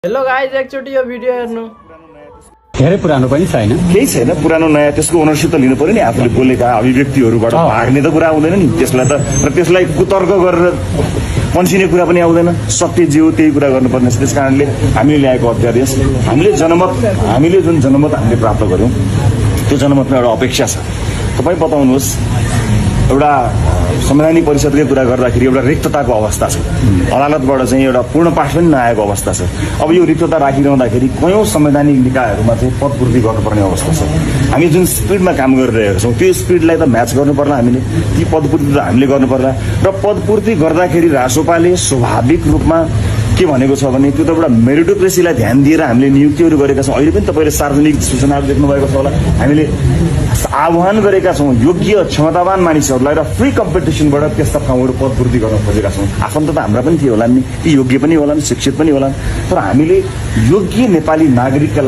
Hello guys, एकचोटि यो video हेर्नु। धेरै पुरानो पनि छैन, केही छैन, पुरानो नयाँ त्यसको ओनरसिप त लिनु पर्यो नि। आफूले बोलेका अभिव्यक्तिहरूबाट भाग्ने त कुरा आउँदैन नि त्यसलाई त, र त्यसलाई कुतर्क गरेर पन्सिने कुरा पनि आउँदैन। सत्य जे हो त्यही कुरा गर्नुपर्ने छ। त्यस कारणले हामीले ल्याएको अध्यादेश, हामीले जुन जनमत हामीले प्राप्त गर्यौं त्यो जनमतमा एउटा अपेक्षा छ। तपाईँ बताउनुहोस्, एउटा संवैधानिक परिषदकै कुरा गर्दाखेरि एउटा रिक्तताको अवस्था छ। अदालतबाट चाहिँ एउटा पूर्ण पाठ पनि नआएको अवस्था छ। अब यो रिक्तता राखिरहँदाखेरि कयौं संवैधानिक निकायहरूमा चाहिँ पदपूर्ति गर्नुपर्ने अवस्था छ। हामी जुन स्पिडमा काम गरिरहेका छौँ त्यो स्पिडलाई त म्याच गर्नु पर्ला। हामीले ती पदपूर्ति त हामीले गर्नु पर्ला, र पदपूर्ति गर्दाखेरि रासोपाले स्वाभाविक रूपमा के भनेको छ भने त्यो त एउटा मेरिटोक्रेसीलाई ध्यान दिएर हामीले नियुक्तिहरू गरेका छौँ। अहिले पनि तपाईँले सार्वजनिक सूचनाहरू देख्नुभएको छ होला। हामीले आह्वान गरेका छौँ योग्य क्षमतावान मानिसहरूलाई, र फ्री कम्पिटिसनबाट त्यस्ता ठाउँहरू पदपूर्ति गर्न खोजेका छौँ। आफन्त त हाम्रा पनि थिए होला नि, ती योग्य पनि होलान्, शिक्षित पनि होलान्, तर हामीले योग्य नेपाली नागरिकका